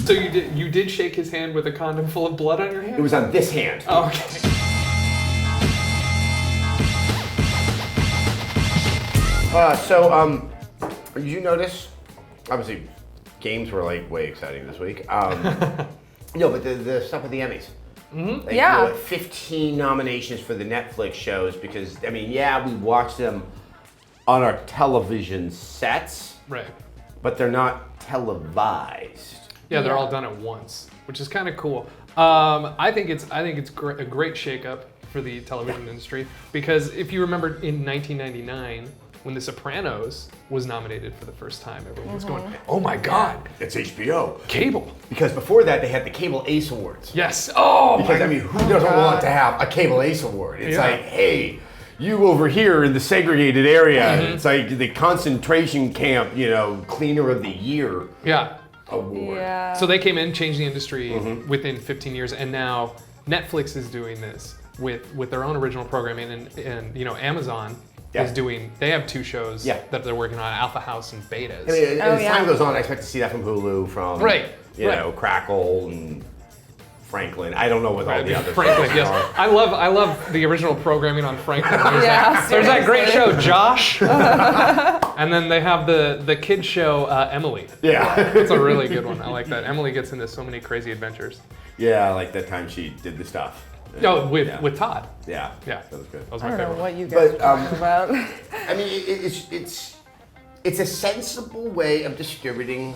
So you did shake his hand with a condom full of blood on your hand? It was on this hand. Oh, okay. Did you notice? Obviously, games were like way exciting this week. No, but the stuff with the Emmys. Mm-hmm. Like, yeah. 15 nominations for the Netflix shows because, I mean, yeah, we watch them on our television sets. Right. But they're not televised. Yeah, they're all done at once, which is kind of cool. I think it's a great shakeup for the television industry because if you remember in 1999 when The Sopranos was nominated for the first time, everyone was going, "Oh my God, It's HBO. cable!" Because before that, they had the Cable Ace Awards. Yes. Oh. Because, I mean, who doesn't want to have a Cable Ace Award? It's like, hey, you over here in the segregated area. It's like the concentration camp, cleaner of the year. Yeah. Award. Yeah. So they came in, changed the industry within 15 years, and now Netflix is doing this with their own original programming, and Amazon is doing. They have 2 shows that they're working on, Alpha House and Betas. I mean, as time goes on, I expect to see that from Hulu, from Crackle and Franklin. I don't know what all the other Franklin, shows yes. are. I love the original programming on Franklin. There's that great seriously. show, Josh. And then they have the kid show, Emily. Yeah. It's a really good one. I like that. Emily gets into so many crazy adventures. Yeah, like that time she did the stuff. Oh, with Todd. Yeah. Yeah. That was good. That was I my don't know favorite. what you guys are talking about. I mean, it's a sensible way of distributing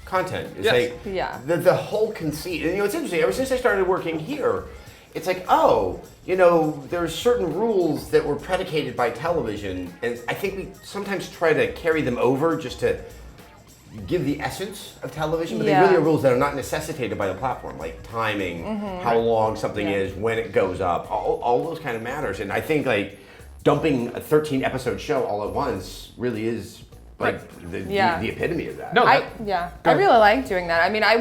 content. It's like the whole conceit. And it's interesting. Ever since I started working here, it's like, there's certain rules that were predicated by television, and I think we sometimes try to carry them over just to give the essence of television, but they really are rules that are not necessitated by the platform, like timing, how long something is, when it goes up, all those kind of matters. And I think like dumping a 13 episode show all at once really is like the epitome of that. No, I really like doing that. I mean, I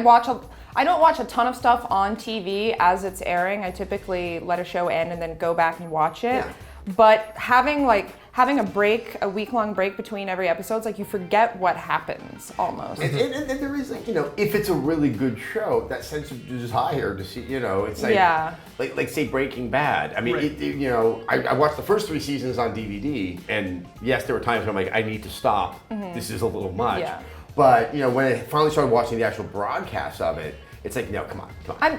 don't watch a ton of stuff on TV as it's airing. I typically let a show end and then go back and watch it. Yeah. But having a week-long break between every episode, it's like you forget what happens almost. And there is if it's a really good show, that sense of desire to see, it's like say Breaking Bad. I mean, I watched the first 3 seasons on DVD, and yes, there were times when I'm like, I need to stop. This is a little much. Yeah. But when I finally started watching the actual broadcast of it, it's like, no, come on. I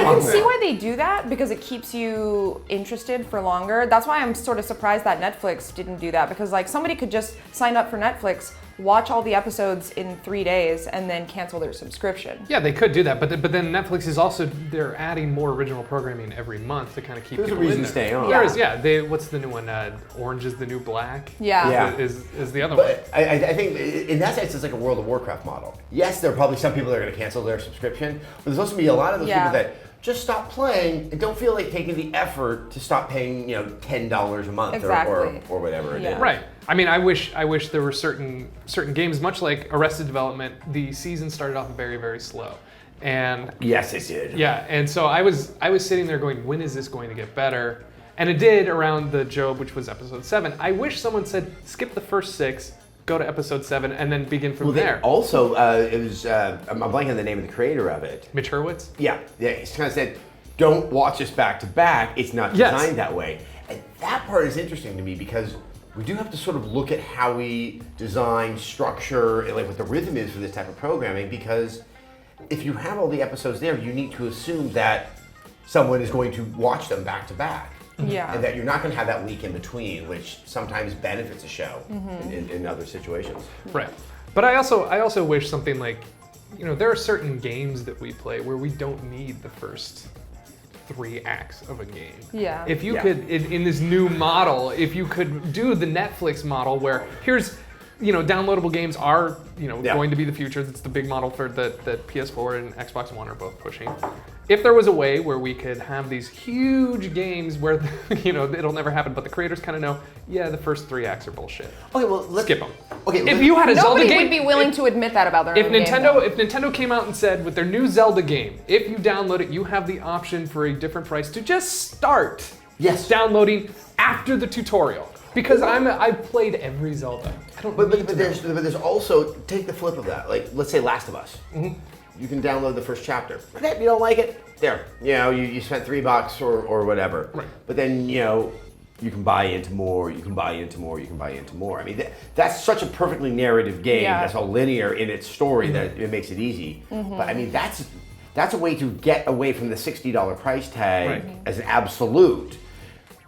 can see why they do that because it keeps you interested for longer. That's why I'm sort of surprised that Netflix didn't do that because like somebody could just sign up for Netflix, watch all the episodes in 3 days, and then cancel their subscription. Yeah, they could do that, but then Netflix is also they're adding more original programming every month to kind of keep There's a people reason in to there. stay on. There is, what's the new one? Orange is the New Black. Yeah. Is the other one. But I think in that sense, it's like a World of Warcraft model. Yes, there are probably some people that are going to cancel their subscription, but there's also going to be a lot of those people that just stop playing and don't feel like taking the effort to stop paying, $10 a month or whatever it is. Right. I mean, I wish there were certain games, much like Arrested Development. The season started off very, very slow, and yes, it did. Yeah, and so I was sitting there going, when is this going to get better? And it did around the Job, which was episode 7. I wish someone said skip the first 6. Go to episode 7 and then begin from there. Also, it was I'm blanking on the name of the creator of it. Mitch Hurwitz? Yeah. He's kind of said, don't watch this back to back. It's not designed that way. And that part is interesting to me because we do have to sort of look at how we design, structure, and like what the rhythm is for this type of programming, because if you have all the episodes there, you need to assume that someone is going to watch them back to back. Yeah. And that you're not going to have that week in between, which sometimes benefits a show in other situations. Right. But I also wish something like, there are certain games that we play where we don't need the first 3 acts of a game. Yeah. If you could, in this new model, if you could do the Netflix model where here's, downloadable games are, going to be the future. It's the big model for that PS4 and Xbox One are both pushing. If there was a way where we could have these huge games where, it'll never happen, but the creators kind of know, the first 3 acts are bullshit. Okay, well, let's skip them. Okay, if you had a Zelda game, nobody would be willing to admit that about their own game. If Nintendo came out and said with their new Zelda game, if you download it, you have the option for a different price to just start downloading after the tutorial. Because I've played every Zelda. I don't but there's also, take the flip of that. Like, let's say Last of Us. Mm-hmm. You can download the first chapter. But then you don't like it, there. You spent $3 or whatever. Right. But then, you can buy into more, you can buy into more, you can buy into more. I mean, that's such a perfectly narrative game that's all linear in its story that it makes it easy. Mm-hmm. But I mean, that's a way to get away from the $60 price tag as an absolute.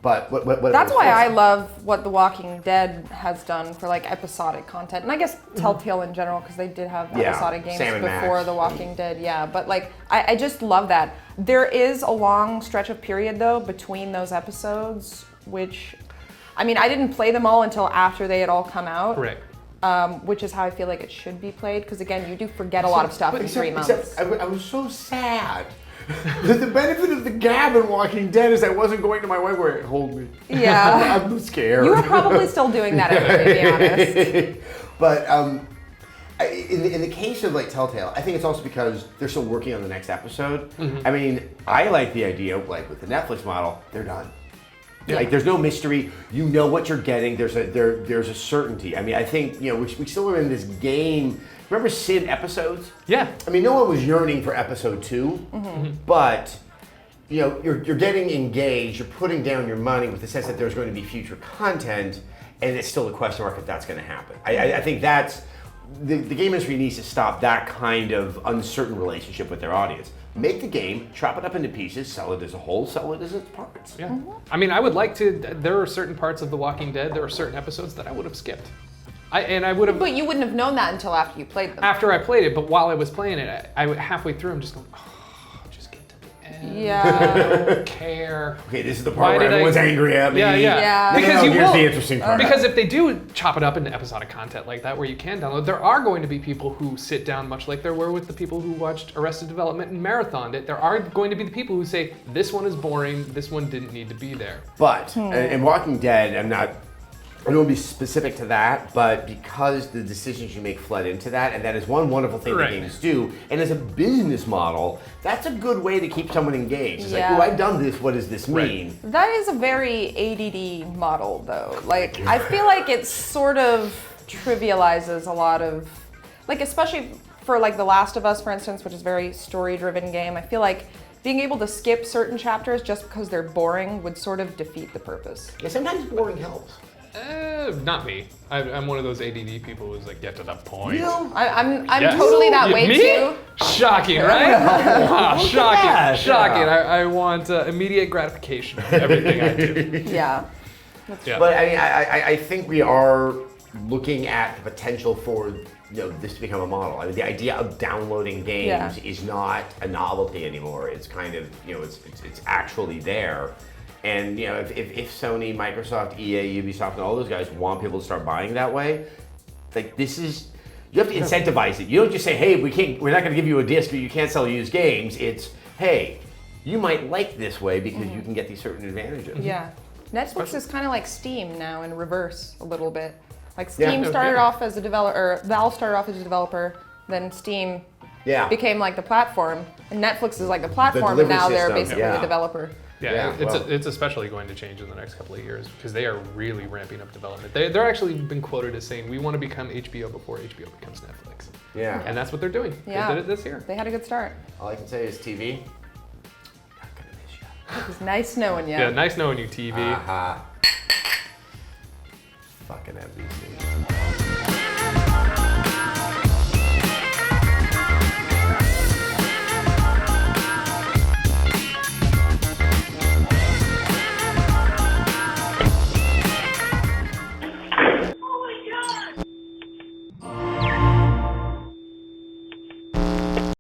But what that's why I love what The Walking Dead has done for like episodic content, and I guess Telltale in general, because they did have episodic games before The Walking Dead. Yeah, but like I just love that. There is a long stretch of period though between those episodes, which, I mean, I didn't play them all until after they had all come out. Right. Which is how I feel like it should be played, because again, you do forget a lot of stuff in 3 months. I was so sad. The benefit of the gab in Walking Dead is I wasn't going to my wife where hold me. Yeah. I'm scared. You were probably still doing that anyway, to be honest. But in the case of like Telltale, I think it's also because they're still working on the next episode. Mm-hmm. I mean, I like the idea of like with the Netflix model, they're done. Yeah. Like there's no mystery. You know what you're getting. There's a certainty. I mean, I think we still are in this game. Remember Sid episodes? Yeah. I mean, no one was yearning for episode 2, but you're getting engaged. You're putting down your money with the sense that there's going to be future content, and it's still a question mark if that's going to happen. I think that's the game industry needs to stop that kind of uncertain relationship with their audience. Make the game, chop it up into pieces, sell it as a whole, sell it as its parts. Yeah. I mean, I would like to. There are certain parts of The Walking Dead. There are certain episodes that I would have skipped. I would have. But you wouldn't have known that until after you played them. After I played it, but while I was playing it, I halfway through, I'm just going, just get to the end. Yeah. I don't care. Okay, this is the part where everyone's angry at me. Yeah. Because here's the interesting part. Because if they do chop it up into episodic content like that, where you can download, there are going to be people who sit down, much like there were with the people who watched Arrested Development and marathoned it. There are going to be the people who say, this one is boring, this one didn't need to be there. But, in Walking Dead, I don't want to be specific to that, but because the decisions you make flood into that, and that is one wonderful thing that games do, and as a business model, that's a good way to keep someone engaged. It's like, oh, I've done this, what does this mean? That is a very ADD model, though. Like, I feel like it sort of trivializes a lot of, like, especially for like The Last of Us, for instance, which is a very story-driven game. I feel like being able to skip certain chapters just because they're boring would sort of defeat the purpose. Yeah, sometimes boring helps. Not me. I'm one of those ADD people who's like, get to the point. I'm totally that way too. Shocking, right? Wow, shocking. I want immediate gratification of everything I do. Yeah. But I mean, I think we are looking at the potential for this to become a model. I mean, the idea of downloading games is not a novelty anymore. It's kind of it's actually there. And if Sony, Microsoft, EA, Ubisoft, and all those guys want people to start buying that way, like you have to incentivize it. You don't just say, hey, we're not going to give you a disc or you can't sell used games. It's, hey, you might like this way because you can get these certain advantages. Yeah. Netflix is kind of like Steam now in reverse a little bit. Like Steam started off as a developer, or Valve started off as a developer, then Steam became like the platform, and Netflix is like the platform, and now they're basically the developer. Yeah, it's especially going to change in the next couple of years because they are really ramping up development. They're actually been quoted as saying, we want to become HBO before HBO becomes Netflix. Yeah. And that's what they're doing. Yeah. They did it this year. They had a good start. All I can say is TV, not gonna miss you. It was nice knowing you. Yeah, nice knowing you, TV. Uh-huh.